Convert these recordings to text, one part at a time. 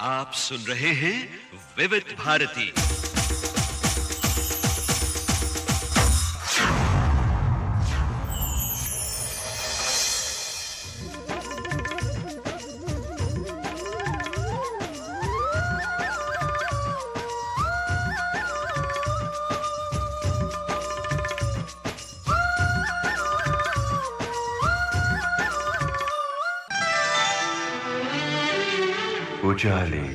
आप सुन रहे हैं विविध भारती। उजाले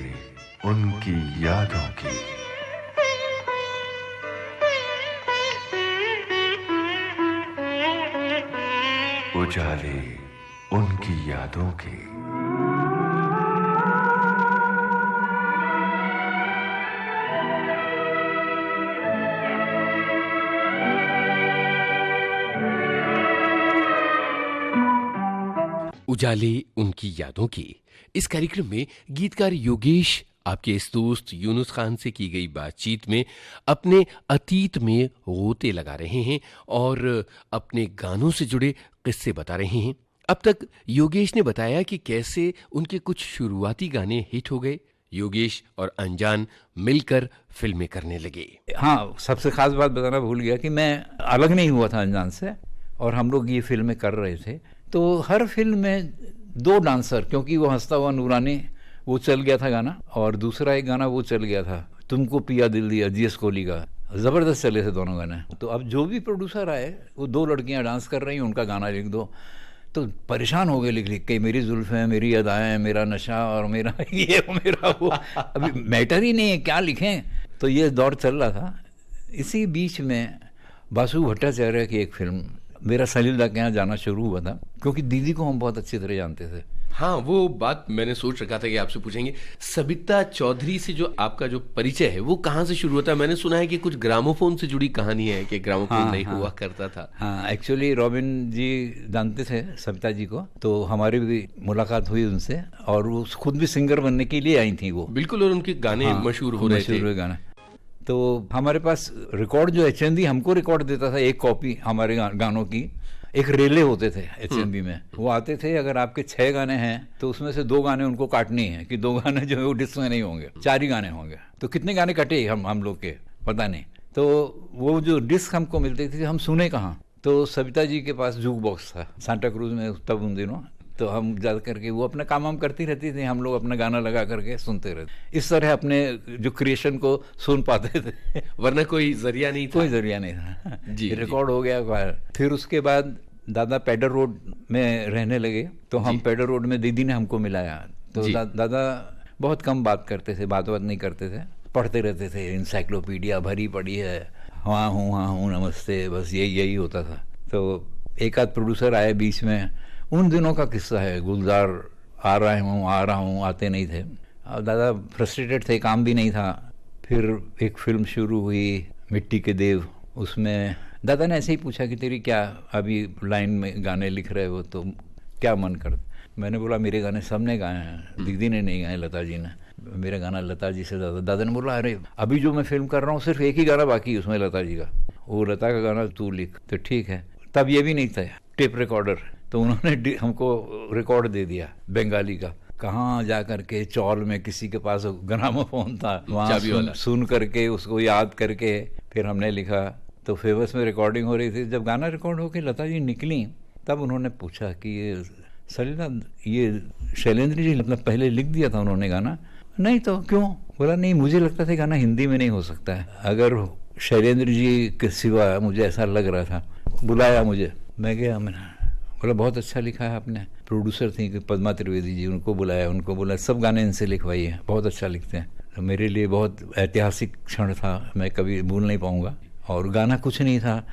उनकी यादों की, उजाले उनकी यादों की। उजाले उनकी यादों की इस कार्यक्रम में गीतकार योगेश आपके इस दोस्त यूनुस खान से की गई बातचीत में अपने अतीत में गोते लगा रहे हैं और अपने गानों से जुड़े किस्से बता रहे हैं। अब तक योगेश ने बताया कि कैसे उनके कुछ शुरुआती गाने हिट हो गए। योगेश और अनजान मिलकर फिल्में करने लगे। हाँ, सबसे खास बात बताना भूल गया कि मैं अलग नहीं हुआ था अनजान से और हम लोग ये फिल्में कर रहे थे। तो हर फिल्म में दो डांसर, क्योंकि वो हंसता हुआ नूरानी वो चल गया था गाना, और दूसरा एक गाना वो चल गया था तुमको पिया दिल दिया जीएस कोहली का, ज़बरदस्त चले थे दोनों गाने। तो अब जो भी प्रोड्यूसर आए वो दो लड़कियां डांस कर रही हैं, उनका गाना लिख दो। तो परेशान हो गए लिख लिख के, मेरी जुल्फ़ें, मेरी अदाएँ, मेरा नशा और मेरा ये मेरा वो, अभी मैटर ही नहीं है क्या लिखें। तो ये दौर चल रहा था। इसी बीच में बासु भट्टाचार्य की एक फिल्म मेरा सलील के यहाँ जाना शुरू हुआ था, क्योंकि दीदी को हम बहुत अच्छी तरह जानते थे। हाँ, वो बात मैंने सोच रखा था कि आपसे पूछेंगे। सबिता चौधरी से जो आपका जो परिचय है वो कहाँ से शुरू होता है? मैंने सुना है कि कुछ ग्रामोफोन से जुड़ी कहानी है कि ग्रामोफोन नहीं हुआ करता था। हाँ, एक्चुअली रॉबिन जी जानते थे सबिता जी को, तो हमारी भी मुलाकात हुई उनसे, और वो खुद भी सिंगर बनने के लिए आई थी वो। बिल्कुल, और उनके गाने मशहूर हो रहे थे। गाने तो हमारे पास रिकॉर्ड जो एचएमवी हमको रिकॉर्ड देता था, एक कॉपी हमारे गानों की, एक रेले होते थे एचएमवी में, वो आते थे। अगर आपके 6 गाने हैं तो उसमें से 2 गाने उनको काटने हैं कि 2 गाने जो है वो डिस्क में नहीं होंगे, 4 ही गाने होंगे। तो कितने गाने कटे हम लोग के पता नहीं। तो वो जो डिस्क हमको मिलती थी हम सुने कहाँ, तो सबिता जी के पास जूक बॉक्स था सांता क्रूज में तब उन दिनों। तो हम जा करके वो अपना काम हम करती रहती थी, हम लोग अपना गाना लगा करके सुनते रहते। इस तरह अपने जो क्रिएशन को सुन पाते थे, वरना कोई जरिया नहीं था। कोई जरिया नहीं था जी, रिकॉर्ड हो गया बाहर। फिर उसके बाद दादा पेडर रोड में रहने लगे, तो हम पेडर रोड में दीदी ने हमको मिलाया। तो दादा बहुत कम बात करते थे, बात नहीं करते थे, पढ़ते रहते थे, इंसाइक्लोपीडिया भरी पड़ी है, हाँ हूँ नमस्ते, बस यही होता था। तो एक आध प्रोड्यूसर आए बीच में, उन दिनों का किस्सा है। गुलजार आ रहा हूँ आते नहीं थे। अब दादा फ्रस्ट्रेटेड थे, काम भी नहीं था। फिर एक फिल्म शुरू हुई मिट्टी के देव, उसमें दादा ने ऐसे ही पूछा कि तेरी क्या अभी लाइन में गाने लिख रहे हो तो क्या मन कर। मैंने बोला मेरे गाने सबने गाए हैं, दीदी ने नहीं गाए, लता जी ने। मेरा गाना लता जी से दादा ने बोला अरे अभी जो मैं फिल्म कर रहा हूँ सिर्फ एक ही गाना बाकी है उसमें लता जी का, वो लता का गाना तू लिख। तो ठीक है, तब ये भी नहीं था टेप रिकॉर्डर, तो उन्होंने हमको रिकॉर्ड दे दिया बंगाली का। कहाँ जा करके चौल में किसी के पास ग्रामोफोन था, वहाँ सुन करके उसको याद करके फिर हमने लिखा। तो फेमस में रिकॉर्डिंग हो रही थी। जब गाना रिकॉर्ड होके लता जी निकली तब उन्होंने पूछा कि ये सलीला ये शैलेंद्र जी मतलब पहले लिख दिया था उन्होंने गाना? नहीं तो क्यों? बोला नहीं, मुझे लगता था गाना हिंदी में नहीं हो सकता है, अगर शैलेंद्र जी के सिवा मुझे ऐसा लग रहा था। बुलाया मुझे, मैं गया, मैंने बोला बहुत अच्छा लिखा है आपने। प्रोड्यूसर थी पद्मा त्रिवेदी जी, उनको बुलाया सब गाने इनसे लिखवाइए, बहुत अच्छा लिखते हैं। तो मेरे लिए बहुत ऐतिहासिक क्षण था, मैं कभी भूल नहीं पाऊँगा। और गाना कुछ नहीं था,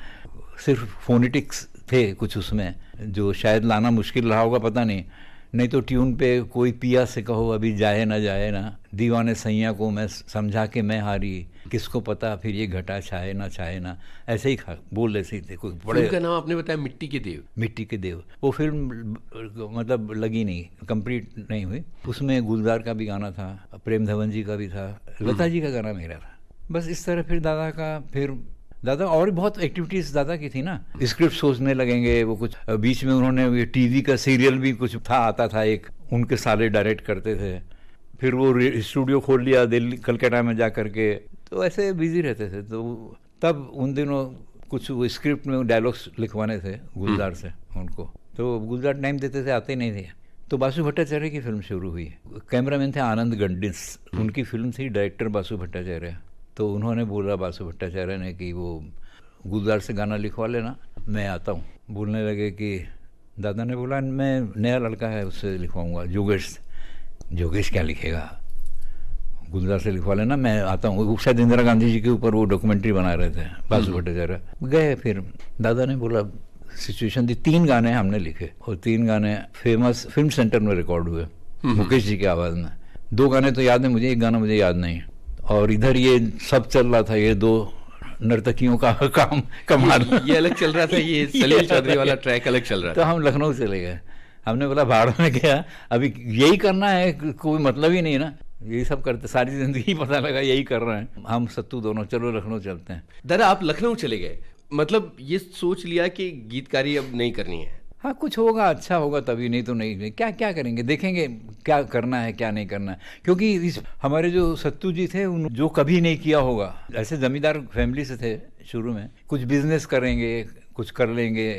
सिर्फ फोनेटिक्स थे कुछ उसमें जो शायद लाना मुश्किल रहा होगा, पता नहीं तो ट्यून पे कोई पिया से कहो अभी जाए ना, दीवाने सैया को मैं समझा के मैं हारी, किसको पता फिर ये घटा छाए ना, ऐसे ही बोल ऐसे ही थे। कोई बड़े का नाम आपने बताया मिट्टी के देव। वो फिल्म मतलब लगी नहीं, कंप्लीट नहीं हुई। उसमें गुलजार का भी गाना था, प्रेम धवन जी का भी था, लता जी का गाना मेरा था। बस इस तरह फिर दादा और बहुत एक्टिविटीज दादा की थी ना, स्क्रिप्ट सोचने लगेंगे वो कुछ। बीच में उन्होंने टीवी का सीरियल भी कुछ था, आता था एक, उनके साले डायरेक्ट करते थे। फिर वो स्टूडियो खोल लिया दिल्ली कलकत्ता में जा करके, तो ऐसे बिजी रहते थे। तो तब उन दिनों कुछ वो स्क्रिप्ट में डायलॉग्स लिखवाने थे गुलजार से उनको, तो गुलजार टाइम देते थे, आते नहीं थे। तो बासु भट्टाचार्य की फिल्म शुरू हुई। कैमरामैन थे आनंद गंडिस, उनकी फिल्म थी, डायरेक्टर बासु भट्टाचार्य। तो उन्होंने बोला बासु भट्टाचार्य ने कि वो गुलजार से गाना लिखवा लेना, मैं आता हूँ। बोलने लगे कि दादा ने बोला मैं नया लड़का है उससे लिखवाऊँगा, जोगेश क्या लिखेगा, गुलजार से लिखवा लेना, मैं आता हूँ। शायद इंदिरा गांधी जी के ऊपर वो डॉक्यूमेंट्री बना रहे थे बासु भट्टाचार्य। गए, फिर दादा ने बोला सिचुएशन थी, 3 गाने हमने लिखे और 3 गाने फेमस फिल्म सेंटर में रिकॉर्ड हुए मुकेश जी की आवाज़ में। 2 गाने तो याद है मुझे, 1 गाना मुझे याद नहीं। और इधर ये सब चल रहा था, ये 2 नर्तकियों का काम कमाल, ये अलग चल रहा था, ये सलील चौधरी वाला ट्रैक अलग चल रहा था। तो हम लखनऊ चले गए। हमने बोला भाड़ में गया, अभी यही करना है, कोई मतलब ही नहीं है ना, यही सब करते सारी जिंदगी, पता लगा यही कर रहे हैं हम सत्तू दोनों, चलो लखनऊ चलते हैं। दादा आप लखनऊ चले गए, मतलब ये सोच लिया कि गीतकारी अब नहीं करनी है? हाँ, कुछ होगा अच्छा होगा तभी, नहीं तो नहीं। क्या क्या करेंगे, देखेंगे क्या करना है क्या नहीं करना है। क्योंकि हमारे जो सत्तू जी थे जो कभी नहीं किया होगा, ऐसे जमींदार फैमिली से थे शुरू में, कुछ बिजनेस करेंगे, कुछ कर लेंगे।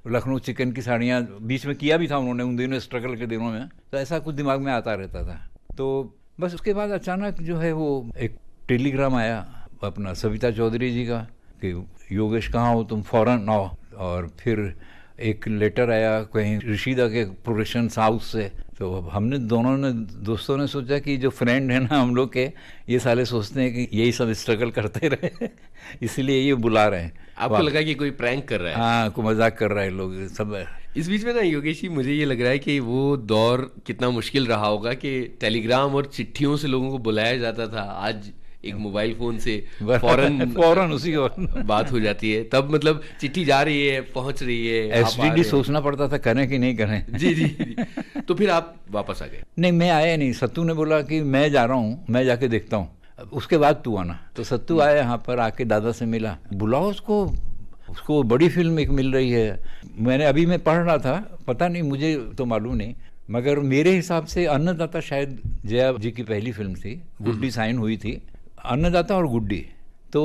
लखनऊ चिकन की साड़ियाँ बीच में किया भी था उन्होंने उन दिनों, स्ट्रगल के दिनों में, तो ऐसा कुछ दिमाग में आता रहता था। तो बस उसके बाद अचानक जो है वो एक टेलीग्राम आया अपना सविता चौधरी जी का कि योगेश कहाँ हो तुम, फौरन आओ। और फिर एक लेटर आया कहीं ऋषिदा के प्रोडक्शन हाउस से। तो हमने दोस्तों ने सोचा कि जो फ्रेंड है ना हम लोग के, ये साले सोचते हैं कि यही सब स्ट्रगल करते रहे इसलिए ये बुला रहे हैं। आपको लगा कि कोई प्रैंक कर रहा है? हाँ, कोई मजाक कर रहा है लोग सब। इस बीच में ना योगेश जी, मुझे ये लग रहा है कि वो दौर कितना मुश्किल रहा होगा कि टेलीग्राम और चिट्ठियों से लोगों को बुलाया जाता था। आज एक मोबाइल फोन से फौरन उसी बात हो जाती है। तब मतलब चिट्ठी जा रही है, पहुंच रही है, एसटीडी सोचना पड़ता था करें कि नहीं करें। जी जी जी। तो फिर आप वापस आ गए? नहीं, मैं आया नहीं। सत्तू ने बोला कि मैं जा रहा हूँ, मैं जाके देखता हूँ, उसके बाद तू आना। तो सत्तू आया यहाँ पर, आके दादा से मिला, बुलाओ उसको बड़ी फिल्म एक मिल रही है। मैं पढ़ रहा था, पता नहीं मुझे तो मालूम नहीं, मगर मेरे हिसाब से अन्नदाता शायद जया जी की पहली फिल्म थी। गुड्डी साइन हुई थी, अन्नदाता और गुड्डी। तो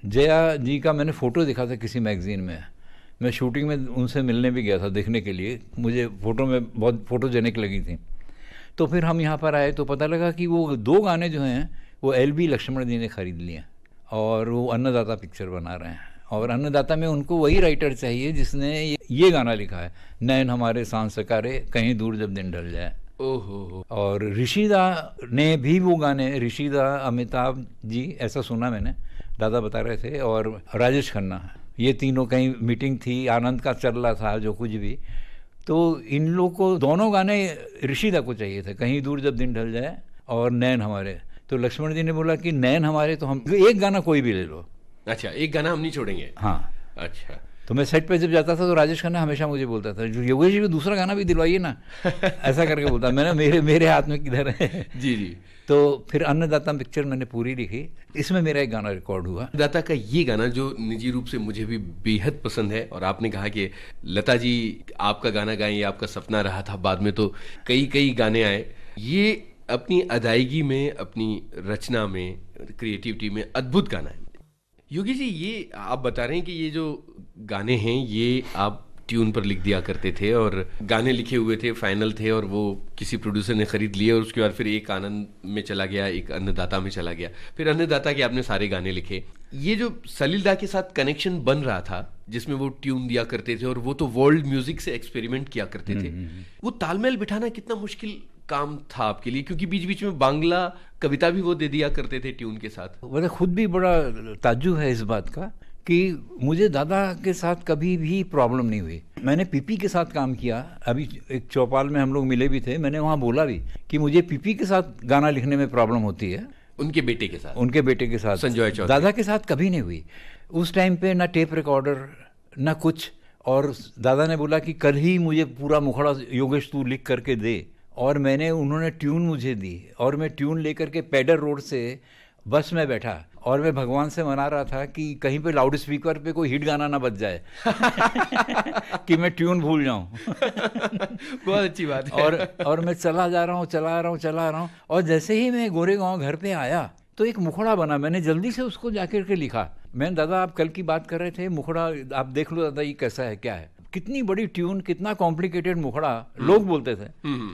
जया जी का मैंने फ़ोटो देखा था किसी मैगज़ीन में, मैं शूटिंग में उनसे मिलने भी गया था देखने के लिए, मुझे फ़ोटो में बहुत फ़ोटोजेनिक लगी थी। तो फिर हम यहाँ पर आए तो पता लगा कि वो 2 गाने जो हैं वो LB लक्ष्मण जी ने ख़रीद लिए और वो अन्नदाता पिक्चर बना रहे हैं। और अन्नदाता में उनको वही राइटर चाहिए जिसने ये गाना लिखा है, नैन हमारे सांस सकारे कहीं दूर जब दिन ढल जाए। ओहो। और ऋषिदा ने भी वो गाने, ऋषिदा, अमिताभ जी, ऐसा सुना मैंने, दादा बता रहे थे, और राजेश खन्ना, ये तीनों कहीं मीटिंग थी, आनंद का चल रहा था जो कुछ भी, तो इन लोग को दोनों गाने ऋषिदा को चाहिए थे, कहीं दूर जब दिन ढल जाए और नैन हमारे। तो लक्ष्मण जी ने बोला कि नैन हमारे तो हम एक गाना कोई भी ले लो। अच्छा, एक गाना हम नहीं छोड़ेंगे? हाँ। अच्छा। तो मैं सेट पे जब जाता था तो राजेश खन्ना हमेशा मुझे बोलता था योगेश जी को दूसरा गाना भी दिलवाइए ना ऐसा करके बोलता। मैंने मेरे हाथ में किधर है। जी जी। तो फिर अन्नदाता पिक्चर मैंने पूरी लिखी, इसमें मेरा एक गाना रिकॉर्ड हुआ। दाता का ये गाना जो निजी रूप से मुझे भी बेहद पसंद है, और आपने कहा कि लता जी आपका गाना गाएं, ये आपका सपना रहा था, बाद में तो कई गाने आए। ये अपनी अदायगी में, अपनी रचना में, क्रिएटिविटी में अद्भुत गाना है। योगी जी, ये आप बता रहे हैं कि ये जो गाने हैं ये आप ट्यून पर लिख दिया करते थे, और गाने लिखे हुए थे, फाइनल थे, और वो किसी प्रोड्यूसर ने खरीद लिए, और उसके बाद फिर एक आनंद में चला गया, एक अन्नदाता में चला गया, फिर अन्नदाता के आपने सारे गाने लिखे। ये जो सलील दा के साथ कनेक्शन बन रहा था, जिसमें वो ट्यून दिया करते थे और वो तो वर्ल्ड म्यूजिक से एक्सपेरिमेंट किया करते थे, वो तालमेल बिठाना कितना मुश्किल काम था आपके लिए? क्योंकि बीच बीच में बांग्ला कविता भी वो दे दिया करते थे ट्यून के साथ। मुझे खुद भी बड़ा ताज्जुब है इस बात का कि मुझे दादा के साथ कभी भी प्रॉब्लम नहीं हुई। मैंने पीपी के साथ काम किया, अभी एक चौपाल में हम लोग मिले भी थे, मैंने वहाँ बोला भी कि मुझे पीपी के साथ गाना लिखने में प्रॉब्लम होती है। उनके बेटे के साथ संजय चौधरी, दादा के साथ कभी नहीं हुई। उस टाइम पे ना टेप रिकॉर्डर ना कुछ, और दादा ने बोला कि कल ही मुझे पूरा मुखड़ा योगेश तू लिख करके दे, और उन्होंने ट्यून मुझे दी, और मैं ट्यून लेकर के पेडर रोड से बस में बैठा और मैं भगवान से मना रहा था कि कहीं पे लाउड स्पीकर पे कोई हिट गाना ना बज जाए कि मैं ट्यून भूल जाऊं। बहुत अच्छी बात है। और मैं चला रहा हूँ और जैसे ही मैं गोरेगांव घर पे आया तो एक मुखड़ा बना। मैंने जल्दी से उसको जाकर के लिखा। मैंने, दादा आप कल की बात कर रहे थे, मुखड़ा आप देख लो दादा ये कैसा है, क्या है, कितनी बड़ी ट्यून, कितना कॉम्प्लिकेटेड मुखड़ा लोग बोलते थे।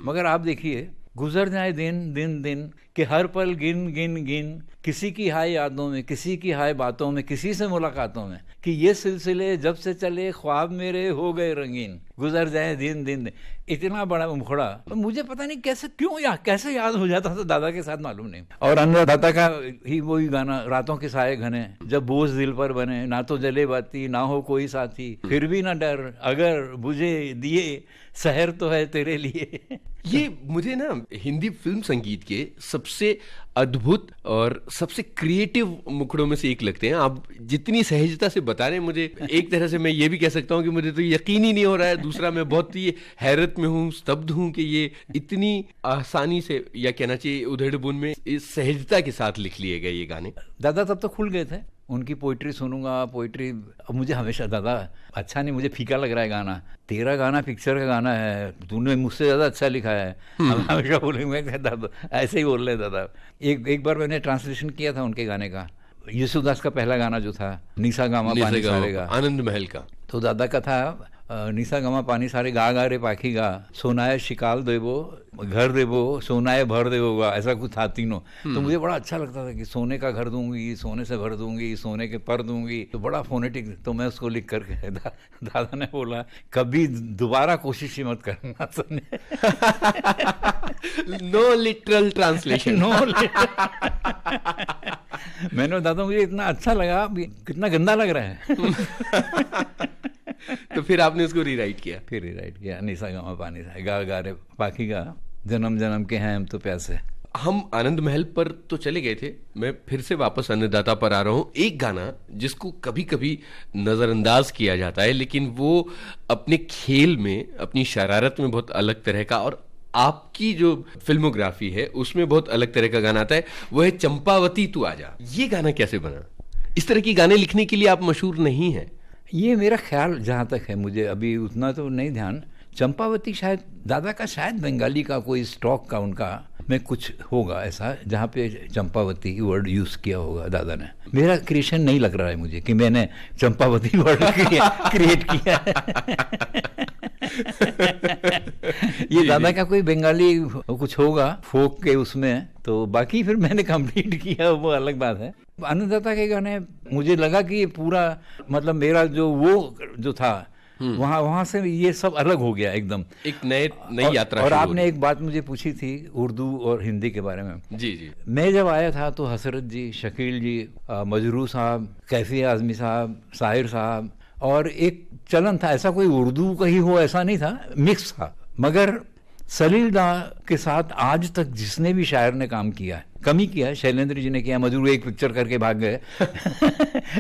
मगर आप देखिए, गुजर जाए दिन दिन दिन कि हर पल गिन गिन गिन, किसी की हाय यादों में, किसी की हाय बातों में, किसी से मुलाकातों में, कि ये सिलसिले जब से चले ख्वाब मेरे हो गए रंगीन, गुजर जाए दिन दिन दिन। इतना बड़ा मुखड़ा मुझे पता नहीं कैसे, क्यों कैसे याद हो जाता था, दादा के साथ मालूम नहीं। और अन्नदाता का ही वही गाना, रातों के साए घने, जब बोझ दिल पर बने, ना तो जले बाती ना हो कोई साथी, फिर भी ना डर अगर बुझे दिए, शहर तो है तेरे लिए। ये मुझे ना हिंदी फिल्म संगीत के सबसे अद्भुत और सबसे क्रिएटिव मुखड़ों में से एक लगते हैं। आप जितनी सहजता से बता रहे हैं, मुझे एक तरह से मैं ये भी कह सकता हूँ कि मुझे तो यकीन ही नहीं हो रहा है। दूसरा, मैं बहुत ही हैरत में हूँ, स्तब्ध हूँ कि ये इतनी आसानी से, या कहना चाहिए उधेड़-बुन में, इस सहजता के साथ लिख लिए गए ये गाने। दादा तब तो खुल गए थे, उनकी पोइट्री सुनूंगा, पोइट्री। अब मुझे हमेशा, दादा अच्छा नहीं, मुझे फीका लग रहा है गाना, तेरा गाना पिक्चर का गाना है, तूने मुझसे ज़्यादा अच्छा लिखा है। हम हमेशा बोलेंगे दादा, ऐसे ही बोल रहे दादा। एक बार मैंने ट्रांसलेशन किया था उनके गाने का, यीशुदास का पहला गाना जो था, निसा गामा पानी सारे गा, आनंद महल का। तो दादा का था, निसा गमा पानी सारे गा गा रे पाखी गा, सोनाए शिकाल देवो घर देवो, सोनाए भर देवो गा, ऐसा कुछ था तीनों। तो मुझे बड़ा अच्छा लगता था कि सोने का घर दूंगी, सोने से भर दूंगी, सोने के पर दूंगी, तो बड़ा फोनेटिक। तो मैं उसको लिख करके दादा ने बोला, कभी दोबारा कोशिश ही मत करना सुनने। No literal translation. नो मैंने, दादा मुझे इतना अच्छा लगा, कितना गंदा लग रहा है। तो फिर आपने उसको रीराइट किया? फिर रीराइट किया, निसा गमा पानी सा गा गा रे पाखी गा, जन्म जन्म के हैं हम तो प्यासे। हम आनंद महल पर तो चले गए थे, मैं फिर से वापस अन्नदाता पर आ रहा हूँ। एक गाना जिसको कभी कभी नज़रअंदाज किया जाता है, लेकिन वो अपने खेल में, अपनी शरारत में बहुत अलग तरह का, और आपकी जो फिल्मोग्राफी है उसमें बहुत अलग तरह का गाना आता है, वो है चंपावती तू आजा। ये गाना कैसे बना? इस तरह की गाने लिखने के लिए आप मशहूर नहीं हैं। ये मेरा ख्याल जहाँ तक है, मुझे अभी उतना तो नहीं ध्यान, चंपावती शायद दादा का, शायद बंगाली का कोई स्टॉक का उनका में कुछ होगा ऐसा, जहाँ पे चंपावती वर्ड यूज़ किया होगा दादा ने। मेरा क्रिएशन नहीं लग रहा है मुझे कि मैंने चंपावती वर्ड क्रिएट किया है। ये दादा का कोई बंगाली कुछ होगा फोक के उसमें, तो बाकी फिर मैंने कंप्लीट किया, वो अलग बात है। अन्नदाता के गाने मुझे लगा कि ये पूरा, मतलब मेरा जो वो जो था वहाँ से ये सब अलग हो गया एकदम, एक नई यात्रा। और आपने एक बात मुझे पूछी थी उर्दू और हिंदी के बारे में। जी जी। मैं जब आया था तो हसरत जी, शकील जी, मजरू साहब, कैफी आजमी साहब, साहिर साहब, और एक चलन था, ऐसा कोई उर्दू का ही हो ऐसा नहीं था, मिक्स था। मगर सलील दा के साथ आज तक जिसने भी शायर ने काम किया है, कम ही किया है, शैलेंद्र जी ने किया, मजरू एक पिक्चर करके भाग गए।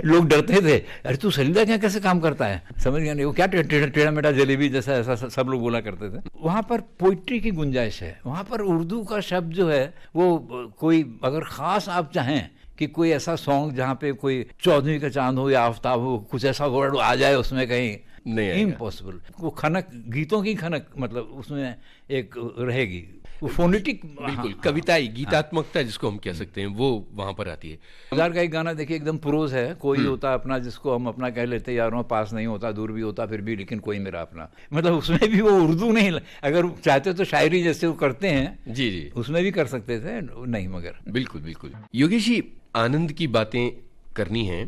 लोग डरते थे, अरे तू सलील दा क्या कैसे काम करता है, समझ गया नहीं, वो क्या टेढ़ा मेढ़ा जलेबी जैसा, ऐसा सब लोग बोला करते थे। वहाँ पर पोइट्री की गुंजाइश है, वहाँ पर उर्दू का शब्द जो है वो कोई, अगर ख़ास आप चाहें कि कोई ऐसा सॉन्ग जहाँ पे कोई चौदहवीं का चांद हो या आफ्ताब हो, कुछ ऐसा वर्ड आ जाए उसमें कहीं, नहीं, इम्पॉसिबल। वो खनक, गीतों की खनक, मतलब उसमें एक रहेगी, वो फोनेटिक, बिल्कुल कविताई गीतात्मकता जिसको हम कह सकते हैं, वो वहां पर आती है। हजार का एक गाना देखिए, एकदम प्रोज है, कोई होता अपना जिसको हम अपना कह लेते, यारों पास नहीं होता, दूर भी होता फिर भी, लेकिन कोई मेरा अपना, मतलब उसमें भी वो उर्दू नहीं, अगर चाहते तो शायरी जैसे वो करते हैं, जी जी, उसमें भी कर सकते थे, नहीं मगर। बिल्कुल बिल्कुल। योगेश जी, आनंद की बातें करनी है,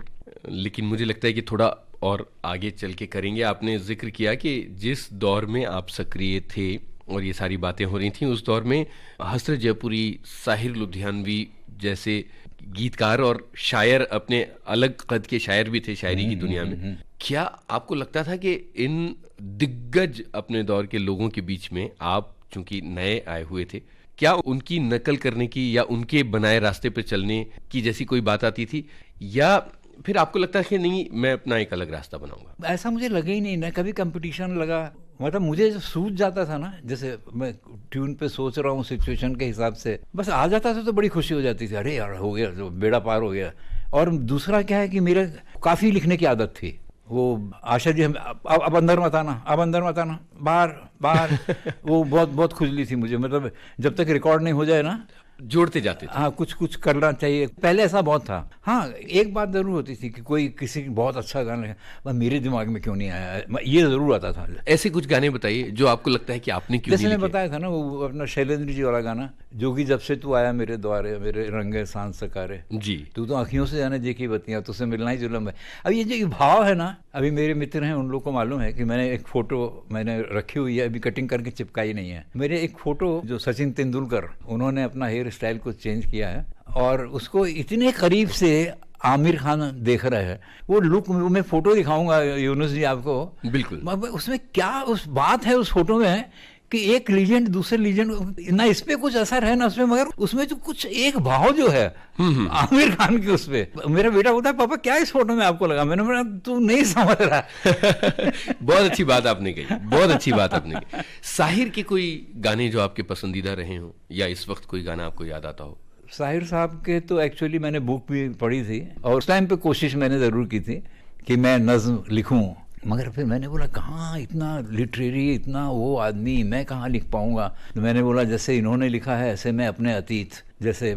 लेकिन मुझे लगता है कि थोड़ा और आगे चल के करेंगे। आपने जिक्र किया कि जिस दौर में आप सक्रिय थे और ये सारी बातें हो रही थी, उस दौर में हसरत जयपुरी, साहिर लुधियानवी जैसे गीतकार और शायर, अपने अलग कद के शायर भी थे शायरी की दुनिया में। क्या आपको लगता था कि इन दिग्गज अपने दौर के लोगों के बीच में आप चूंकि नए आए हुए थे, क्या उनकी नकल करने की या उनके बनाए रास्ते पर चलने की जैसी कोई बात आती थी, या फिर आपको लगता है कि नहीं मैं अपना एक अलग रास्ता बनाऊंगा? ऐसा मुझे लगा ही नहीं, न कभी कंपटीशन लगा मतलब मुझे जो सूझ जाता था ना, जैसे मैं ट्यून पे सोच रहा हूँ सिचुएशन के हिसाब से, बस आ जाता था तो बड़ी खुशी हो जाती थी, अरे यार हो गया, जो बेड़ा पार हो गया। और दूसरा क्या है कि मेरे काफ़ी लिखने की आदत थी। वो आशा जी, अब अंदर मत आना, अब अंदर मत आना, बाहर बाहर वो बहुत बहुत खुजली थी मुझे, मतलब जब तक रिकॉर्ड नहीं हो जाए ना, जोड़ते जाते थे। हाँ, कुछ कुछ करना चाहिए। पहले ऐसा बहुत था। हाँ, एक बात ज़रूर होती थी कि कोई किसी बहुत अच्छा गाना है, मेरे दिमाग में क्यों नहीं आया, ये ज़रूर आता था। ऐसे कुछ गाने बताइए जो आपको लगता है कि आपने क्यों जैसे नहीं मैं लिखे। बताया था ना, वो अपना शैलेंद्र जी वाला गाना, जोगी जब से तू आया मेरे द्वारे, मेरे रंगे सांस सकारे, जी तू तो आँखियों से जाने देखी बत्तियाँ, तुझसे मिलना ही जुल्म है। अब ये जो भाव है ना, अभी मेरे मित्र हैं, उन लोग को मालूम है कि मैंने एक फ़ोटो मैंने रखी हुई है, अभी कटिंग करके चिपकाई नहीं है। मेरे एक फ़ोटो जो सचिन तेंदुलकर, उन्होंने अपना हेयर स्टाइल को चेंज किया है और उसको इतने करीब से आमिर खान देख रहा है, वो लुक मैं फोटो दिखाऊंगा यूनुस जी आपको, बिल्कुल। उसमें क्या उस बात है उस फोटो में कि एक लीजेंड दूसरे लीजेंड, ना इस पे कुछ असर है ना उसमें, मगर उसमें जो कुछ एक भाव जो है आमिर खान के उस पे। मेरा बेटा बोलता है, पापा क्या इस फोटो में आपको लगा? मैंने बोला तू नहीं समझ रहा। बहुत अच्छी बात आपने कही, बहुत अच्छी बात आपने कही। साहिर के कोई गाने जो आपके पसंदीदा रहे हो, या इस वक्त कोई गाना आपको याद आता हो? साहिर साहब के तो एक्चुअली मैंने बुक भी पढ़ी थी और उस टाइम पे कोशिश मैंने ज़रूर की थी कि मैं नज़्म लिखूं, मगर फिर मैंने बोला कहाँ इतना लिटरेरी, इतना वो आदमी, मैं कहाँ लिख पाऊँगा। तो मैंने बोला जैसे इन्होंने लिखा है ऐसे मैं अपने अतीत, जैसे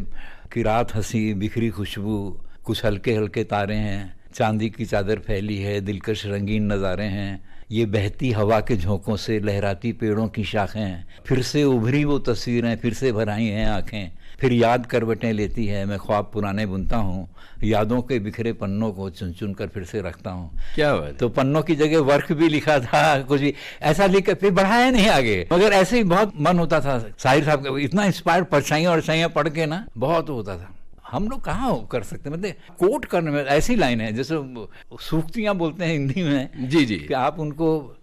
कि रात हंसी बिखरी खुशबू, कुछ हल्के हल्के तारे हैं, चांदी की चादर फैली है, दिलकश रंगीन नज़ारे हैं, ये बहती हवा के झोंकों से लहराती पेड़ों की शाखें, फिर से उभरी वो तस्वीरें, फिर से भराई हैं आँखें, फिर याद करवटें लेती है, मैं ख्वाब पुराने बुनता हूँ, यादों के बिखरे पन्नों को चुन चुन कर फिर से रखता हूँ। क्या बात। तो पन्नों की जगह वर्क भी लिखा था, कुछ भी ऐसा लिख कर फिर बढ़ाया नहीं आगे, मगर ऐसे ही बहुत मन होता था साहिर साहब का, इतना इंस्पायर्ड परछाइयाँ और परछाइयाँ पढ़ के ना बहुत होता था। हम लोग कहाँ कर सकते, मतलब कोट करने में ऐसी लाइन है जैसे सूक्तियाँ बोलते हैं हिंदी में, जी जी, कि आप उनको,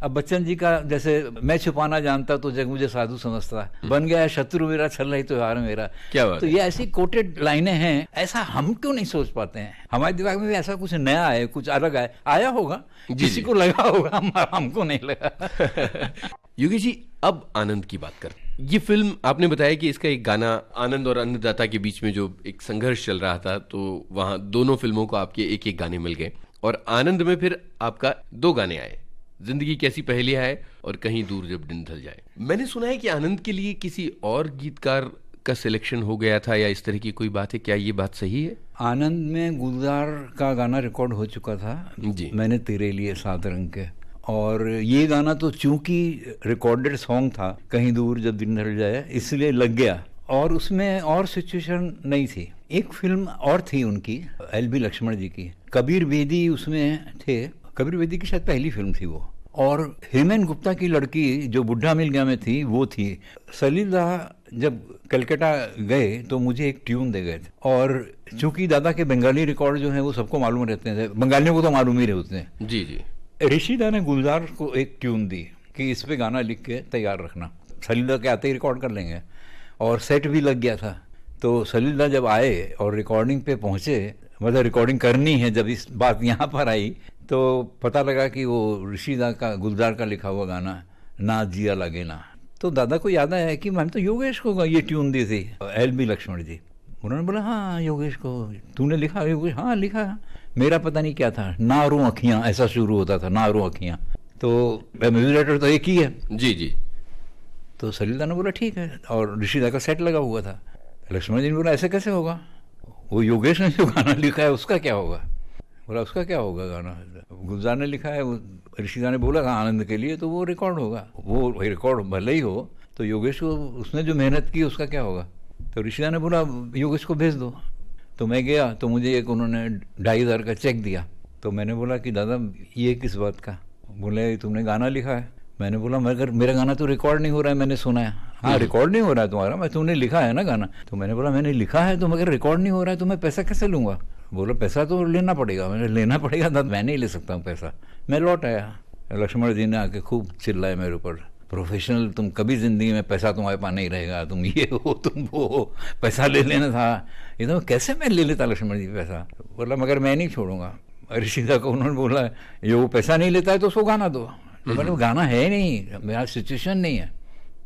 अब बच्चन जी का जैसे मैं छुपाना जानता तो जग मुझे साधु समझता, बन गया शत्रु मेरा छल रही तो यार मेरा। क्या बात तो ये ऐसी कोटेड लाइनें हैं, ऐसा हम क्यों नहीं सोच पाते हैं? हमारे दिमाग में भी ऐसा कुछ नया है, कुछ अलग है, आया होगा, किसी को लगा होगा, हमको नहीं लगा। योगेश जी, अब आनंद की बात कर। ये फिल्म आपने बताया कि इसका एक गाना आनंद और अन्नदाता के बीच में जो एक संघर्ष चल रहा था, तो वहाँ दोनों फिल्मों को आपके एक एक गाने मिल गए, और आनंद में फिर आपका 2 गाने आए, जिंदगी कैसी पहेलियां है और कहीं दूर जब दिन ढल जाए। मैंने सुना है कि आनंद के लिए किसी और गीतकार का सिलेक्शन हो गया था, या इस तरह की कोई बात है, क्या ये बात सही है? आनंद में गुलजार का गाना रिकॉर्ड हो चुका था जी, मैंने तेरे लिए 7 रंग के, और ये गाना तो चूंकि रिकॉर्डेड सॉन्ग था, कहीं दूर जब दिन ढल जाए, इसलिए लग गया, और उसमें और सिचुएशन नहीं थी। एक फिल्म और थी उनकी, एल.बी. लक्ष्मण जी की, कबीर बेदी उसमें थे, कबीर बेदी की शायद पहली फिल्म थी वो, और हेमन गुप्ता की लड़की जो बुढ़ा मिल गया में थी वो थी। सलील दा जब कलकत्ता गए तो मुझे एक ट्यून दे गए थे, और चूंकि दादा के बंगाली रिकॉर्ड जो है वो सबको मालूम रहते थे, बंगालियों को तो मालूम ही रहते हैं। जी जी, ऋषि दा ने गुलजार को एक ट्यून दी कि इस पे गाना लिख के तैयार रखना, सलील दा के आते ही रिकॉर्ड कर लेंगे, और सेट भी लग गया था। तो सलील दा जब आए और रिकॉर्डिंग पे पहुंचे, मतलब रिकॉर्डिंग करनी है, जब इस बात यहाँ पर आई तो पता लगा कि वो ऋषि दा का, गुलजार का लिखा हुआ गाना ना जिया लगे ना। तो दादा को याद आया कि मैंने तो योगेश को ये ट्यून दी थी, एल.बी. लक्ष्मण जी। उन्होंने बोला हाँ योगेश को तूने लिखा? योगेश हाँ लिखा। मेरा पता नहीं क्या था, नारू अखियाँ ऐसा शुरू होता था, नारू अखियाँ, तो म्यूजिक डायरेक्टर तो एक ही है। जी जी, तो सलील दा ने बोला ठीक है, और ऋषि दा का सेट लगा हुआ था। लक्ष्मण जी ने बोला ऐसे कैसे होगा, वो योगेश ने जो गाना लिखा है उसका क्या होगा? बोला उसका क्या होगा गाना, गुलजार ने लिखा है, ऋषि दा ने बोला था आनंद के लिए, तो वो रिकॉर्ड होगा, वो रिकॉर्ड भले ही हो, तो योगेश को उसने जो मेहनत की उसका क्या होगा? तो ऋषि दा ने बोला योगेश को भेज दो। तो मैं गया तो मुझे एक उन्होंने 2,500 का चेक दिया। तो मैंने बोला कि दादा ये किस बात का? बोले तुमने गाना लिखा है। मैंने बोला मगर मेरा गाना तो रिकॉर्ड नहीं हो रहा है, मैंने सुना है। हाँ रिकॉर्ड नहीं हो रहा है तुम्हारा, मैं तुमने लिखा है ना गाना। तो मैंने बोला मैंने लिखा है तो मगर रिकॉर्ड नहीं हो रहा है तो मैं पैसा कैसे लूँगा? बोला पैसा तो लेना पड़ेगा। मैंने लेना पड़ेगा था, मैं नहीं ले सकता हूँ पैसा। मैं लौट आया, लक्ष्मण जी ने आके खूब चिल्लाए मेरे ऊपर, प्रोफेशनल तुम कभी ज़िंदगी में पैसा तुम्हारे पास नहीं रहेगा, तुम ये हो तुम वो हो, पैसा ले लेना था। ये तो कैसे मैं ले लेता लक्ष्मण जी पैसा? बोला मगर मैं नहीं छोड़ूंगा। ऋषि दा को उन्होंने बोला ये वो पैसा नहीं लेता है तो उसको गाना दो, तो मैंने गाना है नहीं, मेरा सिचुएशन नहीं है।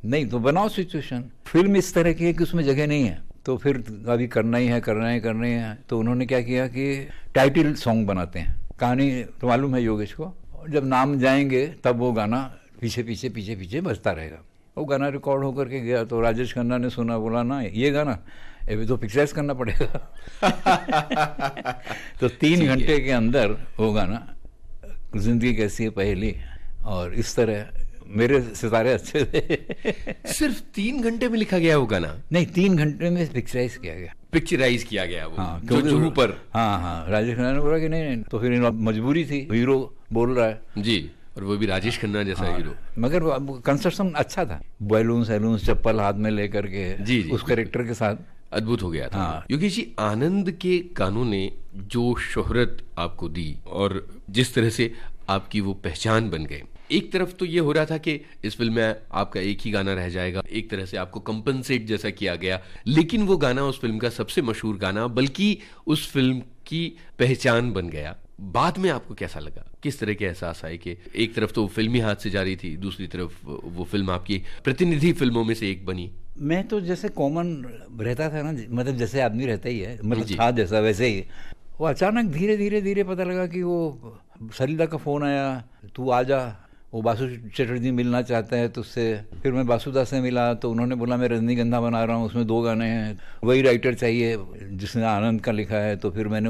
नहीं तो बनाओ सिचुएशन। फिल्म इस तरह की है कि उसमें जगह नहीं है, तो फिर अभी करना ही है। तो उन्होंने क्या किया कि टाइटल सॉन्ग बनाते हैं। कहानी तो मालूम है योगेश को, जब नाम जाएंगे तब वो गाना पीछे बजता रहेगा। वो गाना रिकॉर्ड होकर के गया, तो राजेश खन्ना ने सुना, बोला ना ये गाना अभी तो पिक्चराइज करना पड़ेगा। तो 3 घंटे के अंदर वो गाना जिंदगी कैसी है पहली, और इस तरह मेरे सितारे अच्छे थे। सिर्फ 3 घंटे में लिखा गया वो गाना? नहीं, 3 घंटे में पिक्चराइज किया गया। पिक्चराइज किया गया वो, हाँ, जो जुहू पर। हाँ, राजेश खन्ना ने बोला कि नहीं, तो फिर मजबूरी थी, हीरो बोल रहा है जी, और वो भी राजेश खन्ना जैसा हीरो। मगर कंस्ट्रक्शन अच्छा था, बैलून चप्पल हाथ में लेकर के जी, उस कैरेक्टर के साथ अद्भुत हो गया था। हाँ। योगेश जी, आनंद के गानों ने जो शोहरत आपको दी और जिस तरह से आपकी वो पहचान बन गए, एक तरफ तो ये हो रहा था कि इस फिल्म में आपका एक ही गाना रह जाएगा, एक तरह से आपको कंपनसेट जैसा किया गया, लेकिन वो गाना उस फिल्म का सबसे मशहूर गाना, बल्कि उस फिल्म की पहचान बन गया। बाद में आपको कैसा लगा? किस तरह के एहसास आए कि एक तरफ तो फिल्मी हाथ से जा रही थी, दूसरी तरफ वो फिल्म आपकी प्रतिनिधि फिल्मों में से एक बनी? मैं तो जैसे कॉमन रहता था ना, मतलब जैसे आदमी रहता ही है, मतलब था जैसा वैसे ही। वो अचानक धीरे पता लगा कि वो सलीला का फोन आया, तू आ जा, वो बासु चटर्जी मिलना चाहते हैं तुझसे। फिर मैं बासुदा से मिला, तो उन्होंने बोला मैं रजनीगंधा बना रहा हूँ, उसमें 2 गाने हैं, वही राइटर चाहिए जिसने आनंद का लिखा है। तो फिर मैंने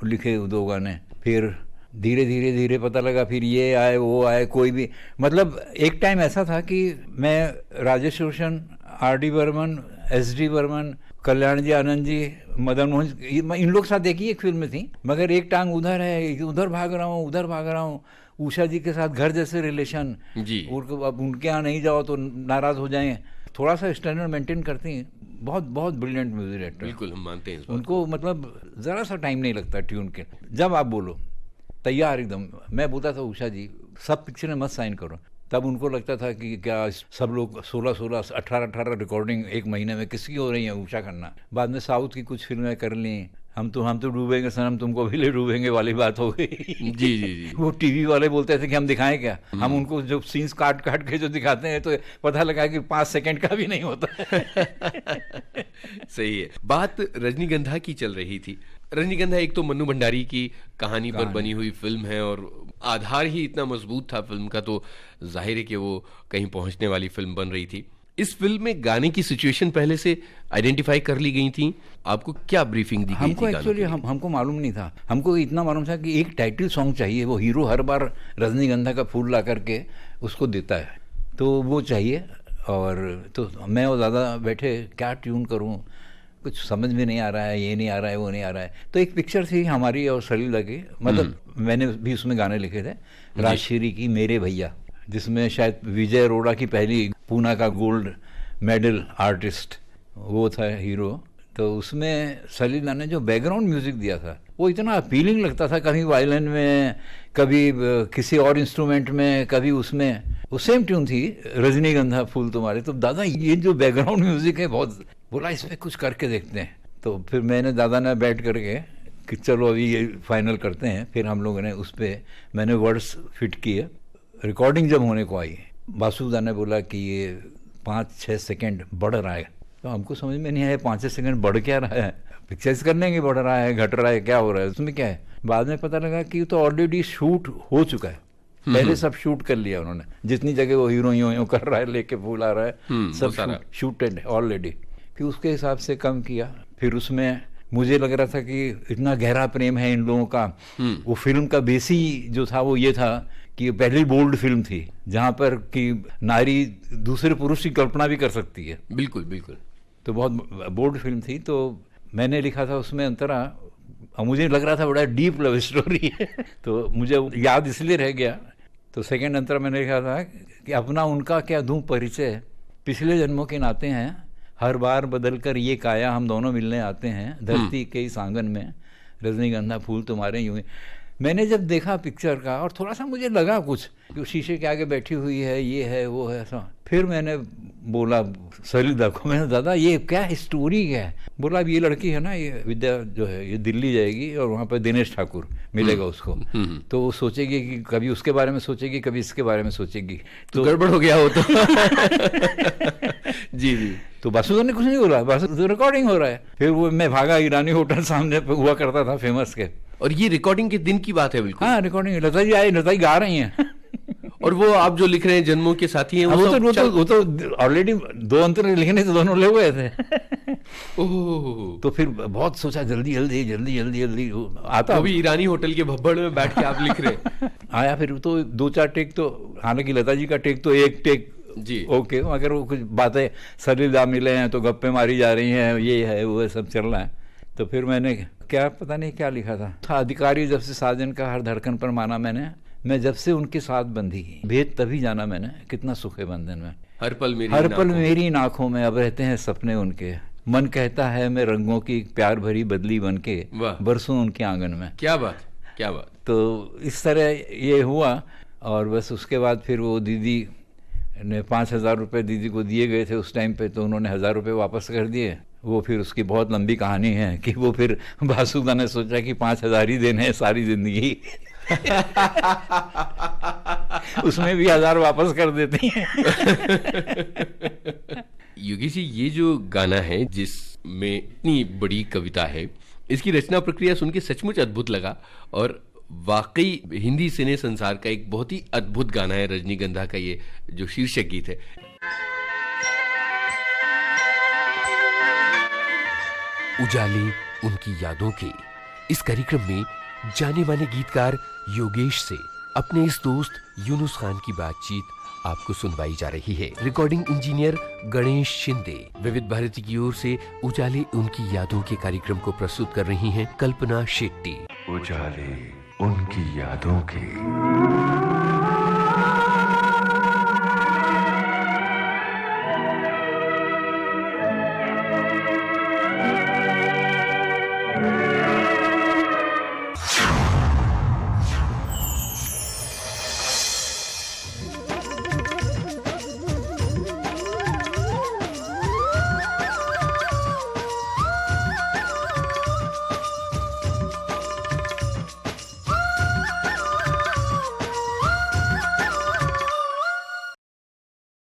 लिखे 2 गाने। फिर धीरे पता लगा, फिर ये आए वो आए, कोई भी, मतलब एक टाइम ऐसा था कि मैं राजेश रोशन, R.D. बर्मन, S.D. बर्मन, कल्याण जी, आनंद जी, मदन मोहन, इन लोग साथ एक ही एक फिल्म में थी, मगर एक टांग उधर है, उधर भाग रहा हूँ। उषा जी के साथ घर जैसे रिलेशन जी, अब उनके यहाँ नहीं जाओ तो नाराज हो जाएं, थोड़ा सा स्टैंडर्ड मेंटेन करती हैं। बहुत ब्रिलियंट म्यूजिक डायरेक्टर, बिल्कुल हम मानते हैं उनको, मतलब जरा सा टाइम नहीं लगता ट्यून के, जब आप बोलो तैयार एकदम। मैं बोलता था उषा जी सब पिक्चर में मत साइन करो, तब उनको लगता था कि क्या सब लोग 16, 18 रिकॉर्डिंग एक महीने में किसकी हो रही है, उषा खन्ना। बाद में साउथ की कुछ फिल्में कर ली, हम तो डूबेंगे सनम तुमको भी ले डूबेंगे वाली बात हो गई। जी। वो टीवी वाले बोलते थे कि हम दिखाएं क्या, हम उनको जो सीन्स काट के जो दिखाते हैं, तो पता लगा कि 5 सेकंड का भी नहीं होता। सही है। बात रजनीगंधा की चल रही थी। रजनीगंधा एक तो मन्नू भंडारी की कहानी पर बनी हुई फिल्म है, और आधार ही इतना मजबूत था फिल्म का, तो जाहिर है कि वो कहीं पहुंचने वाली फिल्म बन रही थी। इस फिल्म में गाने की सिचुएशन पहले से आइडेंटिफाई कर ली गई थी? आपको क्या ब्रीफिंग दी गई थी? हमको एक्चुअली हमको मालूम नहीं था। हमको इतना मालूम था कि एक टाइटल सॉन्ग चाहिए, वो हीरो हर बार रजनीगंधा का फूल ला करके उसको देता है, तो वो चाहिए। और तो मैं और दादा बैठे, क्या ट्यून करूं, कुछ समझ में नहीं आ रहा है, ये नहीं आ रहा है, वो नहीं आ रहा है। तो एक पिक्चर थी हमारी और सलीला की, मतलब मैंने भी उसमें गाने लिखे थे, राजश्री की मेरे भैया, जिसमें शायद विजय अरोड़ा की पहली पूना का गोल्ड मेडल आर्टिस्ट वो था हीरो। तो उसमें सलीला ने जो बैकग्राउंड म्यूजिक दिया था वो इतना अपीलिंग लगता था, कभी वायलिन में, कभी किसी और इंस्ट्रूमेंट में, कभी उसमें, वो सेम ट्यून थी रजनीगंधा फूल तुम्हारे। तो दादा ये जो बैकग्राउंड म्यूजिक है, बहुत बोला इसमें कुछ करके देखते हैं। तो फिर मैंने दादा ने बैठ करके कि चलो अभी ये फाइनल करते हैं। फिर हम लोगों ने उस पर मैंने वर्ड्स फिट किए। रिकॉर्डिंग जब होने को आई, बासुदा ने बोला कि ये 5-6 सेकंड बढ़ रहा है, तो हमको समझ में नहीं आया 5-6 सेकंड बढ़ क्या रहा है, पिक्चर्स करने के बढ़ रहा है, घट रहा है, क्या हो रहा है, उसमें क्या है। बाद में पता लगा कि तो ऑलरेडी शूट हो चुका है, पहले सब शूट कर लिया उन्होंने, जितनी जगह वो हीरो यूं कर रहा है, लेके फूल आ रहा है, सब शूटेड ऑलरेडी। फिर उसके हिसाब से कम किया। फिर उसमें मुझे लग रहा था कि इतना गहरा प्रेम है इन लोगों का। वो फिल्म का बेसी जो था वो ये था कि पहली बोल्ड फिल्म थी जहां पर कि नारी दूसरे पुरुष की कल्पना भी कर सकती है। बिल्कुल बिल्कुल। तो बहुत बोल्ड फिल्म थी। तो मैंने लिखा था उसमें अंतरा, मुझे लग रहा था बड़ा डीप लव स्टोरी है तो मुझे याद इसलिए रह गया। तो सेकंड अंतरा मैंने लिखा था कि अपना उनका क्या दूं परिचय, पिछले जन्मों के नाते हैं, हर बार बदल कर ये काया हम दोनों मिलने आते हैं, धरती के इस आंगन में रजनीगंधा फूल तुम्हारे यूं ही। मैंने जब देखा पिक्चर का और थोड़ा सा मुझे लगा कुछ कि शीशे के आगे बैठी हुई है, ये है वो है ऐसा। फिर मैंने बोला सलीला को, मैंने दादा ये क्या स्टोरी है। बोला अब ये लड़की है ना, ये विद्या जो है ये दिल्ली जाएगी और वहाँ पर दिनेश ठाकुर मिलेगा उसको, तो वो सोचेगी कि कभी उसके बारे में सोचेगी, कभी इसके बारे में सोचेगी, तो गड़बड़ हो गया हो तो जी जी। तो वासुदेव ने कुछ नहीं बोला, वासुदेव रिकॉर्डिंग हो रहा है। फिर वो मैं भागा, ईरानी होटल सामने पे हुआ करता था फेमस के। और ये रिकॉर्डिंग के दिन की बात है बिल्कुल? हाँ रिकॉर्डिंग, लता जी आई, लता जी गा रही हैं और वो आप जो लिख रहे हैं जन्मों के साथी हैं, वो तो ऑलरेडी 2 अंतर लिखने से दोनों ले हुए थे ओह, तो फिर बहुत सोचा जल्दी जल्दी जल्दी जल्दी जल्दी आता, वो भी ईरानी होटल के भब्बड़ में बैठ के आप लिख रहे आया। फिर तो 2-4 टेक, तो हालांकि लता जी का टेक तो एक टेक जी ओके, मगर वो कुछ बातें सलीला मिले हैं तो गप्पे मारी जा रही हैं, ये है वो सब चल रहा है। तो फिर मैंने क्या पता नहीं क्या लिखा था अधिकारी जब से साजन का हर धड़कन पर माना मैंने, मैं जब से उनके साथ बंधी, भेद तभी जाना मैंने, कितना सुख है बंधन में, हर पल मेरी इन आंखों में अब रहते हैं सपने उनके, मन कहता है मैं रंगों की प्यार भरी बदली बन के बरसों उनके आंगन में। क्या बात, क्या बात। तो इस तरह ये हुआ। और बस उसके बाद फिर वो दीदी ने 5,000 रुपये दीदी को दिए गए थे उस टाइम पे, तो उन्होंने 1,000 रुपये वापस कर दिए। वो फिर उसकी बहुत लंबी कहानी है कि वो फिर वासुदा ने सोचा कि 5,000 ही देने हैं सारी जिंदगी उसमें भी 1,000 वापस कर देती हैं योगी जी, ये जो गाना है जिसमें इतनी बड़ी कविता है, इसकी रचना प्रक्रिया सुन के सचमुच अद्भुत लगा और वाकई हिंदी सिने संसार का एक बहुत ही अद्भुत गाना है रजनीगंधा का ये जो शीर्षक गीत है। उजाले उनकी यादों के इस कार्यक्रम में जाने माने गीतकार योगेश से अपने इस दोस्त यूनुस खान की बातचीत आपको सुनवाई जा रही है। Recording engineer Ganesh Shinde. विविध भारती की ओर से उजाले उनकी यादों के कार्यक्रम को प्रस्तुत कर रही हैं कल्पना शेट्टी। उजाले उनकी यादों के।